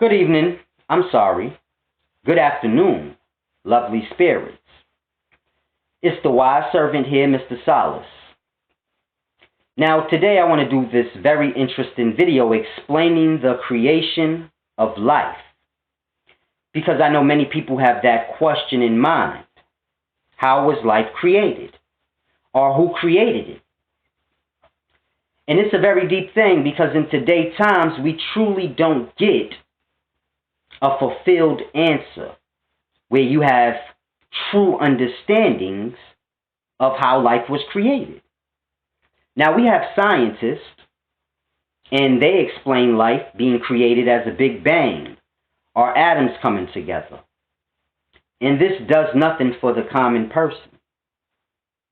Good evening, I'm sorry. Good afternoon, lovely spirits. It's the wise servant here, Mr. Solace. Now, today I want to do this very interesting video explaining the creation of life. Because I know many people have that question in mind. How was life created? Or who created it? And it's a very deep thing because in today's times we truly don't get a fulfilled answer where you have true understandings of how life was created. Now we have scientists and they explain life being created as a big bang or atoms coming together. And this does nothing for the common person.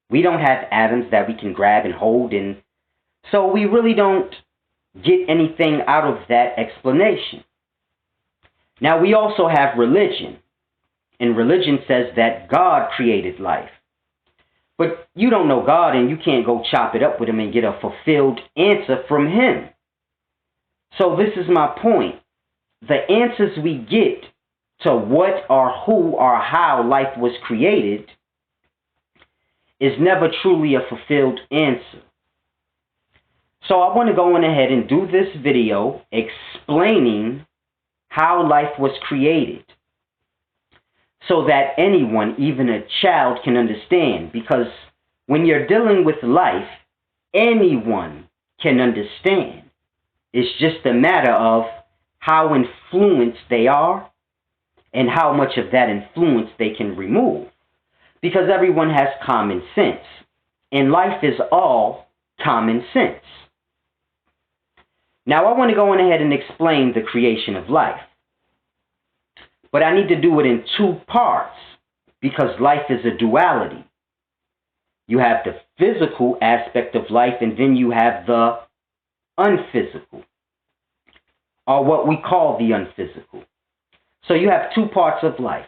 We don't have atoms that we can grab and hold, and so we really don't get anything out of that explanation. Now we also have religion, and religion says that God created life. But you don't know God and you can't go chop it up with him and get a fulfilled answer from him. So this is my point. The answers we get to what or who or how life was created is never truly a fulfilled answer. So I want to go on ahead and do this video explaining how life was created so that anyone, even a child, can understand. Because when you're dealing with life, anyone can understand. It's just a matter of how influenced they are and how much of that influence they can remove. Because everyone has common sense, and life is all common sense. Now I want to go on ahead and explain the creation of life. But I need to do it in two parts because life is a duality. You have the physical aspect of life and then you have the unphysical, or what we call the unphysical. So you have two parts of life.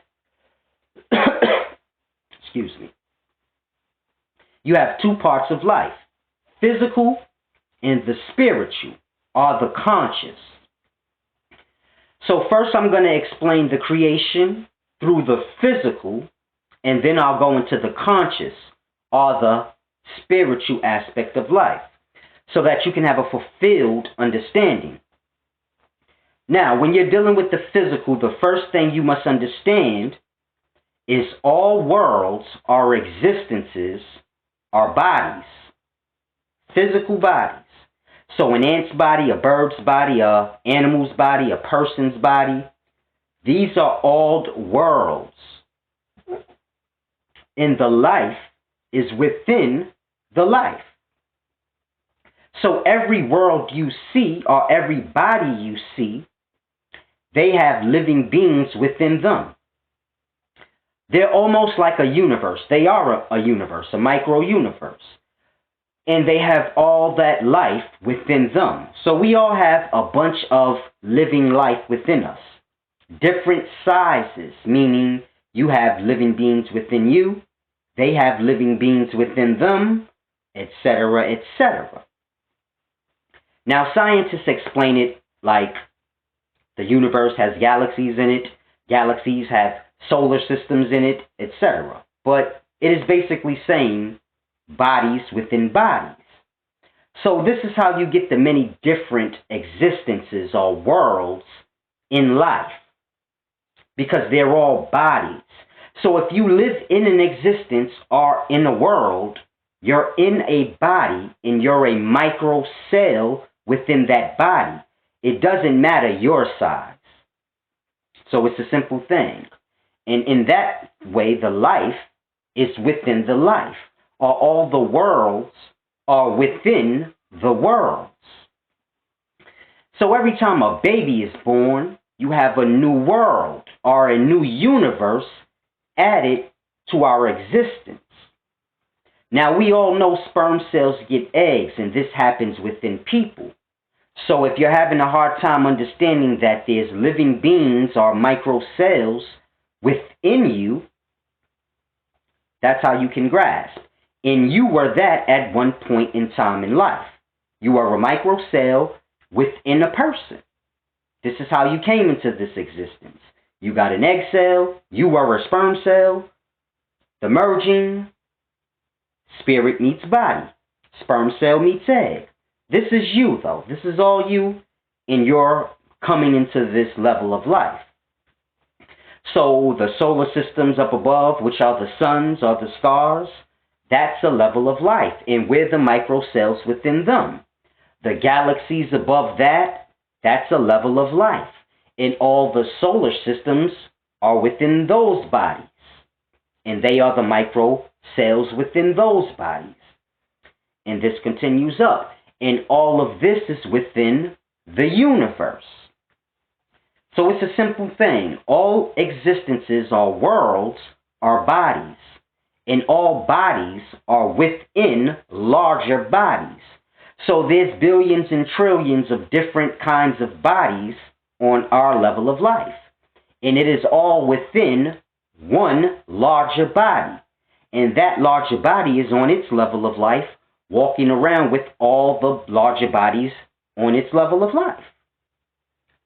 Excuse me. You have two parts of life, physical and the spiritual, or the conscious. So first I'm going to explain the creation through the physical, and then I'll go into the conscious, or the spiritual aspect of life, so that you can have a fulfilled understanding. Now, when you're dealing with the physical, the first thing you must understand is all worlds or existences are bodies, physical bodies. So an ant's body, a bird's body, an animal's body, a person's body, these are all worlds. And the life is within the life. So every world you see, or every body you see, they have living beings within them. They're almost like a universe. They are a universe, a micro-universe. And they have all that life within them. So we all have a bunch of living life within us. Different sizes, meaning you have living beings within you, they have living beings within them, etc., etc. Now scientists explain it like the universe has galaxies in it, galaxies have solar systems in it, etc. But it is basically saying bodies within bodies. So this is how you get the many different existences or worlds in life, because they're all bodies. So if you live in an existence or in a world, you're in a body and you're a micro cell within that body. It doesn't matter your size. So it's a simple thing. And in that way, the life is within the life, or all the worlds are within the worlds. So every time a baby is born, you have a new world or a new universe added to our existence. Now we all know sperm cells get eggs, and this happens within people. So if you're having a hard time understanding that there's living beings or micro cells within you, that's how you can grasp. And you were that at one point in time in life. You are a microcell within a person. This is how you came into this existence. You got an egg cell, you were a sperm cell, the merging, spirit meets body, sperm cell meets egg. This is you, though. This is all you, and you're coming into this level of life. So the solar systems up above, which are the suns or the stars, that's a level of life, and we're the microcells within them. The galaxies above that, that's a level of life, and all the solar systems are within those bodies, and they are the microcells within those bodies. And this continues up, and all of this is within the universe. So it's a simple thing. All existences or worlds are bodies, and all bodies are within larger bodies. So there's billions and trillions of different kinds of bodies on our level of life, and it is all within one larger body, and that larger body is on its level of life, walking around with all the larger bodies on its level of life.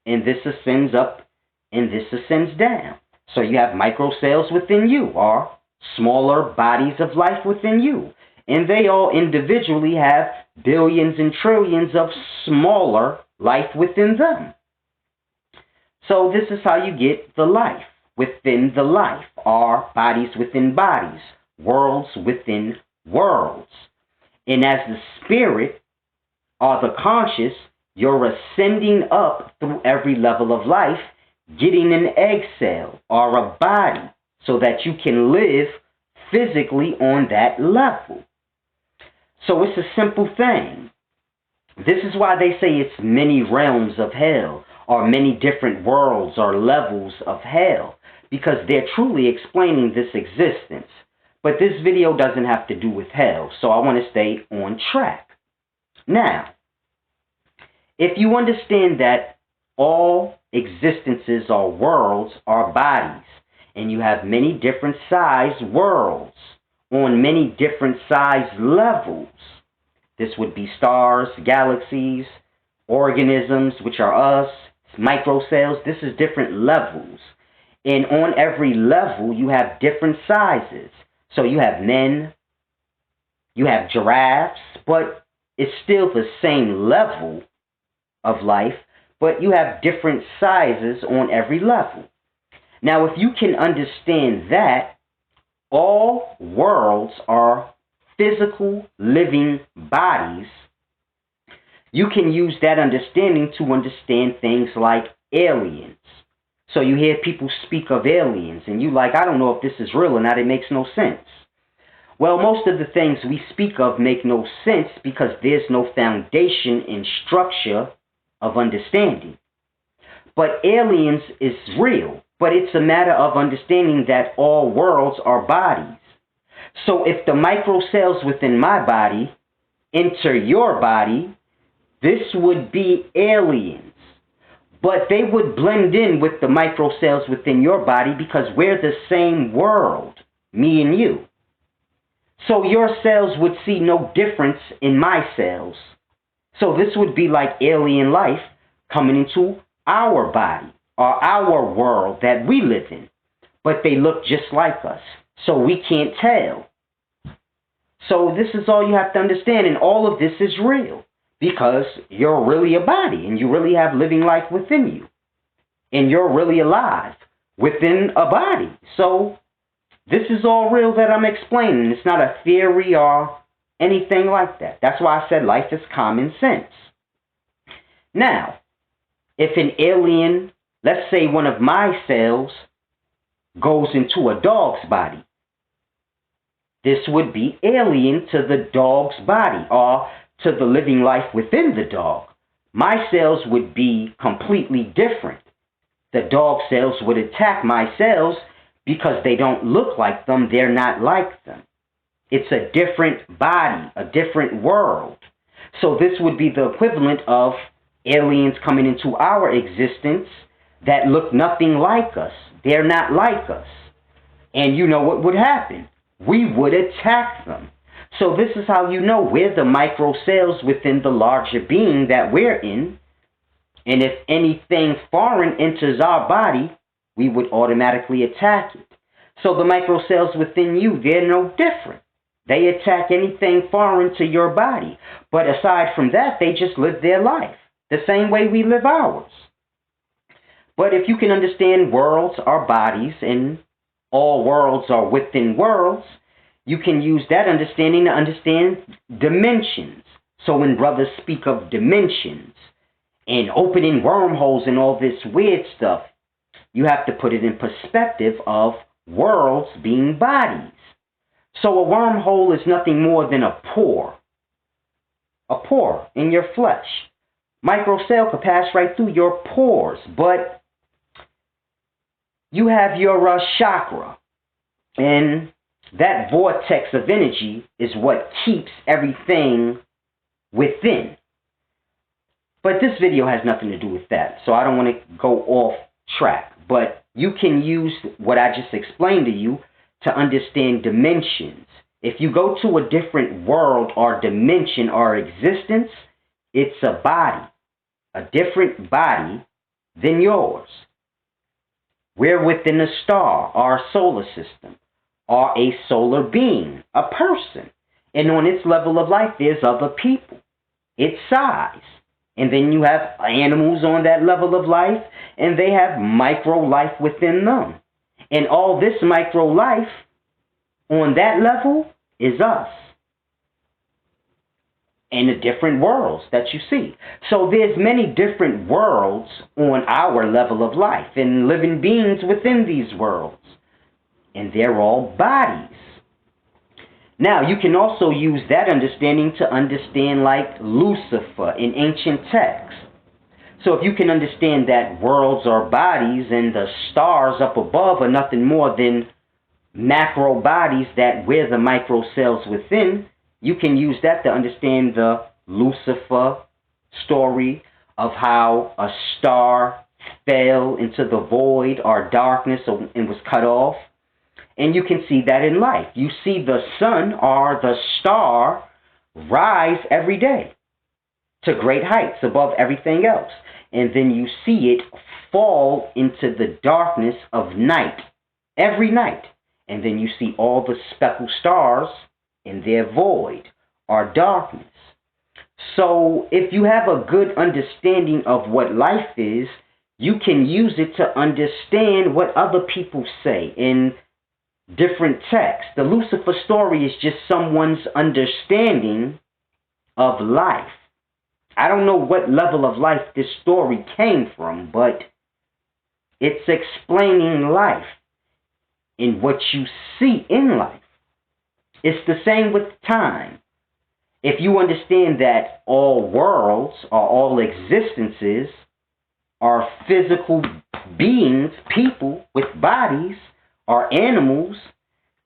And this ascends up, and this ascends down. So you have microcells within you, or smaller bodies of life within you. And they all individually have billions and trillions of smaller life within them. So this is how you get the life within the life, or bodies within bodies, worlds within worlds. And as the spirit, or the conscious, you're ascending up through every level of life, getting an egg cell or a body so that you can live physically on that level. So it's a simple thing. This is why they say it's many realms of hell, or many different worlds or levels of hell, because they're truly explaining this existence. But this video doesn't have to do with hell, so I want to stay on track. Now, if you understand that all existences or worlds are bodies, and you have many different size worlds on many different size levels, this would be stars, galaxies, organisms, which are us, microcells. This is different levels. And on every level, you have different sizes. So you have men, you have giraffes, but it's still the same level of life, but you have different sizes on every level. Now, if you can understand that all worlds are physical living bodies, you can use that understanding to understand things like aliens. So you hear people speak of aliens, and you like, I don't know if this is real or not, it makes no sense. Well, most of the things we speak of make no sense because there's no foundation and structure of understanding. But aliens is real, but it's a matter of understanding that all worlds are bodies. So if the microcells within my body enter your body, this would be aliens. But they would blend in with the microcells within your body because we're the same world, me and you. So your cells would see no difference in my cells. So this would be like alien life coming into our body or our world that we live in. But they look just like us, so we can't tell. So this is all you have to understand, and all of this is real because you're really a body and you really have living life within you. And you're really alive within a body. So this is all real that I'm explaining. It's not a theory or anything like that. That's why I said life is common sense. Now, if an alien, let's say one of my cells, goes into a dog's body, this would be alien to the dog's body or to the living life within the dog. My cells would be completely different. The dog cells would attack my cells because they don't look like them, they're not like them. It's a different body, a different world. So this would be the equivalent of aliens coming into our existence that look nothing like us. They're not like us. And you know what would happen? We would attack them. So this is how you know we're the microcells within the larger being that we're in. And if anything foreign enters our body, we would automatically attack it. So the microcells within you, they're no different. They attack anything foreign to your body. But aside from that, they just live their life the same way we live ours. But if you can understand worlds are bodies and all worlds are within worlds, you can use that understanding to understand dimensions. So when brothers speak of dimensions and opening wormholes and all this weird stuff, you have to put it in perspective of worlds being bodies. So a wormhole is nothing more than a pore in your flesh. Microcell could pass right through your pores, but you have your chakra, and that vortex of energy is what keeps everything within. But this video has nothing to do with that, so I don't want to go off track. But you can use what I just explained to you to understand dimensions. If you go to a different world or dimension or existence, it's a body, a different body than yours. We're within a star, our solar system, or a solar being, a person. And on its level of life, there's other people, its size. And then you have animals on that level of life, and they have micro life within them. And all this micro life on that level is us. And the different worlds that you see. So there's many different worlds on our level of life and living beings within these worlds. And they're all bodies. Now, you can also use that understanding to understand like Lucifer in ancient texts. So if you can understand that worlds are bodies and the stars up above are nothing more than macro bodies that we're the micro cells within, you can use that to understand the Lucifer story of how a star fell into the void or darkness and was cut off. And you can see that in life. You see the sun or the star rise every day to great heights above everything else. And then you see it fall into the darkness of night every night. And then you see all the speckled stars in their void or darkness. So if you have a good understanding of what life is, you can use it to understand what other people say in different texts. The Lucifer story is just someone's understanding of life. I don't know what level of life this story came from, but it's explaining life in what you see in life. It's the same with time. If you understand that all worlds or all existences are physical beings, people with bodies, or animals,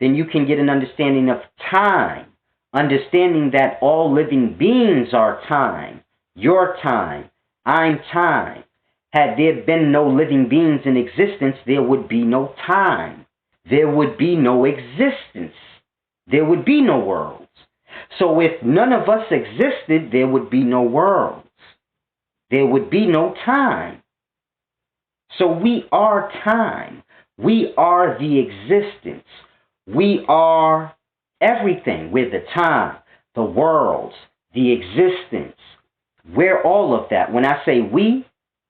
then you can get an understanding of time. Understanding that all living beings are time. Your time. I'm time. Had there been no living beings in existence, there would be no time. There would be no existence. There would be no worlds. So if none of us existed, there would be no worlds. There would be no time. So we are time. We are the existence. We are everything. We're the time, the worlds, the existence. We're all of that. When I say we,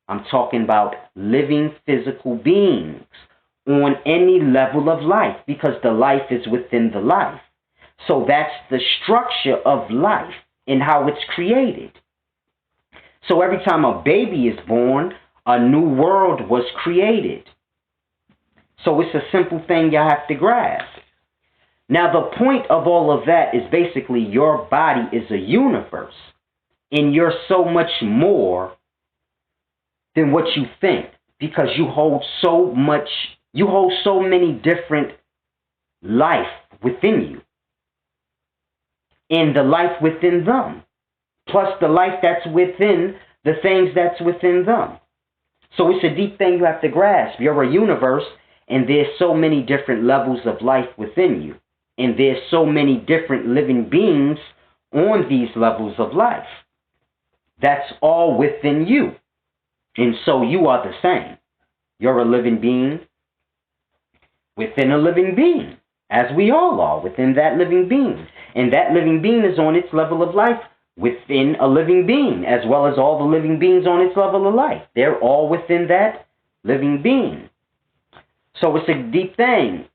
I'm talking about living physical beings on any level of life, because the life is within the life. So that's the structure of life and how it's created. So every time a baby is born, a new world was created. So it's a simple thing you have to grasp. Now the point of all of that is basically your body is a universe. And you're so much more than what you think. Because you hold so many different life within you. And the life within them. Plus the life that's within the things that's within them. So it's a deep thing you have to grasp. You're a universe. And there's so many different levels of life within you. And there's so many different living beings on these levels of life. That's all within you. And so you are the same. You're a living being within a living being, as we all are within that living being. And that living being is on its level of life within a living being, as well as all the living beings on its level of life. They're all within that living being. So it's a deep thing.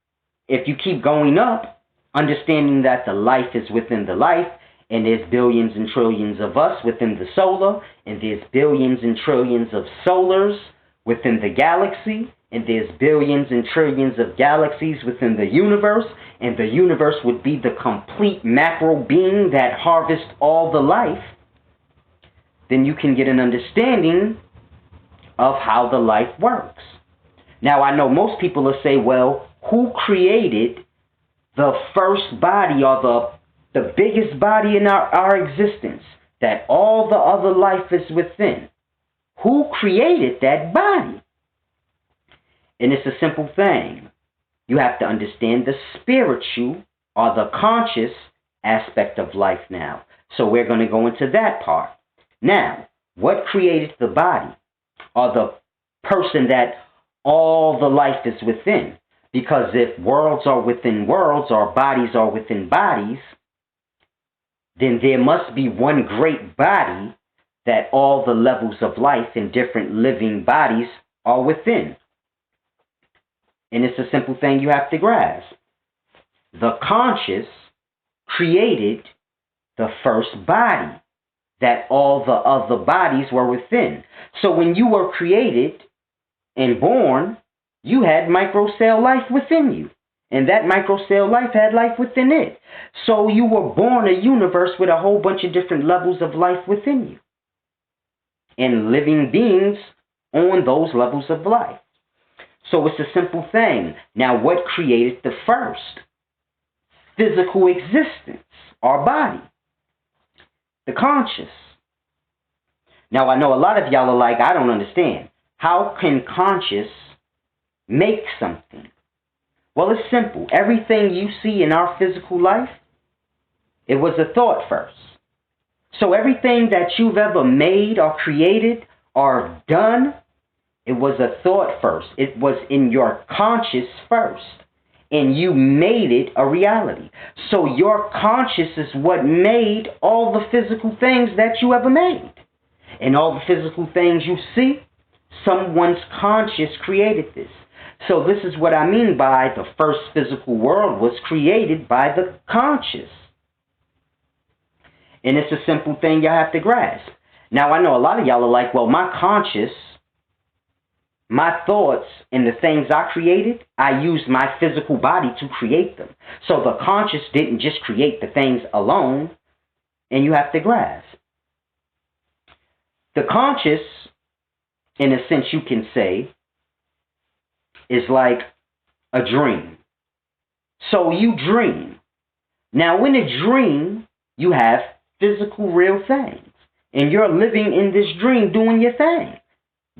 If you keep going up, understanding that the life is within the life, and there's billions and trillions of us within the solar, and there's billions and trillions of solars within the galaxy, and there's billions and trillions of galaxies within the universe, and the universe would be the complete macro being that harvests all the life, then you can get an understanding of how the life works. Now, I know most people will say, well, who created the first body or the biggest body in our existence that all the other life is within? Who created that body? And it's a simple thing. You have to understand the spiritual or the conscious aspect of life now. So we're going to go into that part. Now, what created the body or the person that all the life is within? Because if worlds are within worlds or bodies are within bodies, then there must be one great body that all the levels of life in different living bodies are within. And it's a simple thing you have to grasp. The conscious created the first body that all the other bodies were within. So when you were created and born, you had microcell life within you. And that microcell life had life within it. So you were born a universe with a whole bunch of different levels of life within you. And living beings on those levels of life. So it's a simple thing. Now, what created the first physical existence, our body? The conscious. Now, I know a lot of y'all are like, I don't understand. How can conscious make something? Well, it's simple. Everything you see in our physical life, it was a thought first. So everything that you've ever made or created or done, it was a thought first. It was in your conscious first. And you made it a reality. So your conscious is what made all the physical things that you ever made. And all the physical things you see, someone's conscious created this. So this is what I mean by the first physical world was created by the conscious. And it's a simple thing you have to grasp. Now, I know a lot of y'all are like, well, my conscious, my thoughts and the things I created, I used my physical body to create them. So the conscious didn't just create the things alone, and you have to grasp. The conscious, in a sense you can say, is like a dream. So you dream. Now, in a dream, you have physical, real things. And you're living in this dream doing your thing.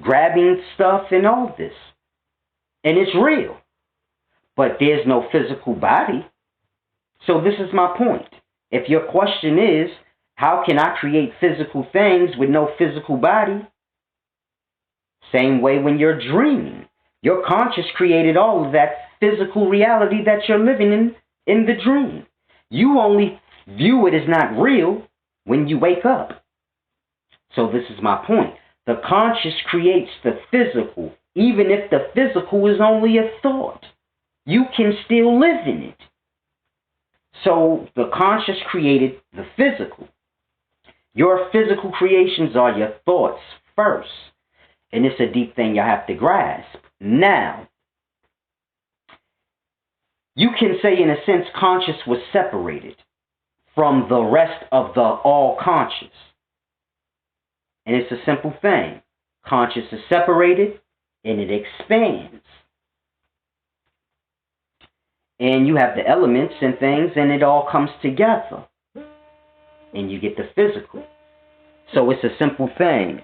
Grabbing stuff and all this. And it's real. But there's no physical body. So this is my point. If your question is, how can I create physical things with no physical body? Same way when you're dreaming. Your conscious created all of that physical reality that you're living in the dream. You only view it as not real when you wake up. So this is my point. The conscious creates the physical, even if the physical is only a thought. You can still live in it. So the conscious created the physical. Your physical creations are your thoughts first. And it's a deep thing you have to grasp. Now, you can say in a sense conscious was separated from the rest of the all conscious. And it's a simple thing. Conscious is separated and it expands. And you have the elements and things and it all comes together. And you get the physical. So it's a simple thing.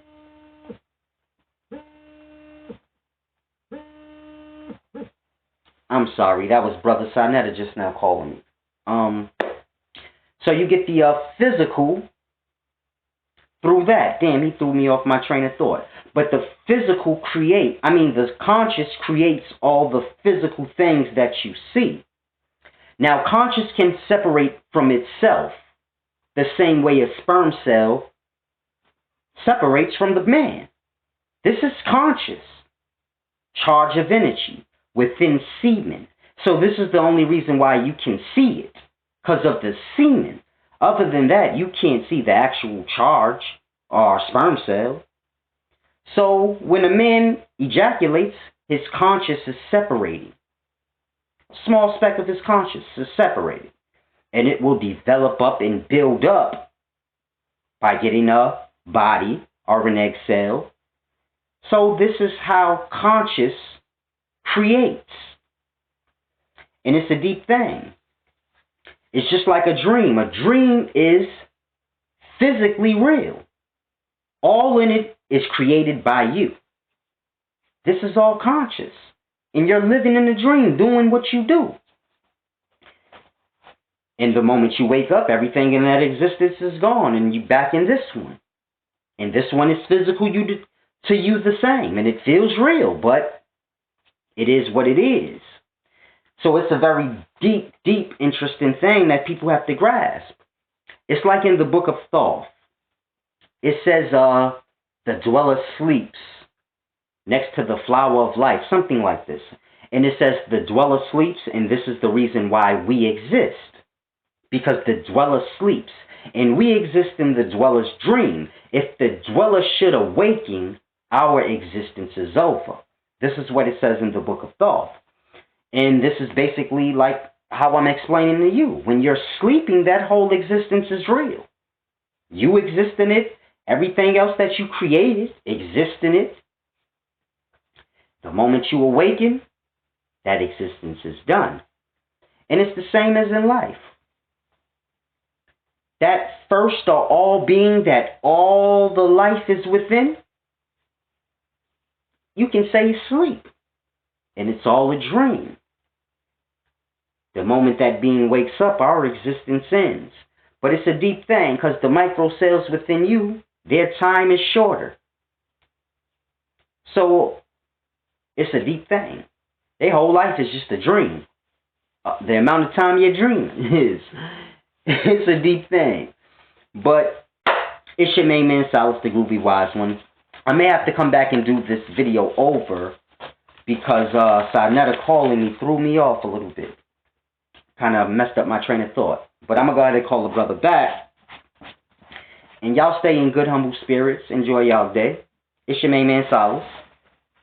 I'm sorry, that was Brother Sinetta just now calling me. So you get the physical through that. Damn, he threw me off my train of thought. But the the conscious creates all the physical things that you see. Now, conscious can separate from itself the same way a sperm cell separates from the man. This is conscious. Charge of energy within semen. So this is the only reason why you can see it, because of the semen. Other than that, you can't see the actual charge or sperm cell. So when a man ejaculates, his conscious is separating. A small speck of his conscious is separated. And it will develop up and build up by getting a body or an egg cell. So this is how conscious creates. And it's a deep thing. It's just like a dream. A dream is physically real. All in it is created by you. This is all conscious. And you're living in a dream, doing what you do. And the moment you wake up, everything in that existence is gone, and you're back in this one. And this one is physical to you the same, and it feels real, but it is what it is. So it's a very deep, interesting thing that people have to grasp. It's like in the book of Thoth. It says, the dweller sleeps next to the flower of life, something like this. And it says the dweller sleeps, and this is the reason why we exist. Because the dweller sleeps, and we exist in the dweller's dream. If the dweller should awaken, our existence is over. This is what it says in the book of Thoth. And this is basically like how I'm explaining to you. When you're sleeping, that whole existence is real. You exist in it. Everything else that you created exists in it. The moment you awaken, that existence is done. And it's the same as in life. That first or all being that all the life is within, you can say sleep. And it's all a dream. The moment that being wakes up, our existence ends. But it's a deep thing, because the micro cells within you, their time is shorter. So it's a deep thing. Their whole life is just a dream. The amount of time your dream is. It's a deep thing. But it's your main man, Silas, the Groovy Wise One. I may have to come back and do this video over because Sarnetta calling me threw me off a little bit. Kind of messed up my train of thought. But I'm going to go ahead and call the brother back. And y'all stay in good, humble spirits. Enjoy y'all day. It's your main man, Silas.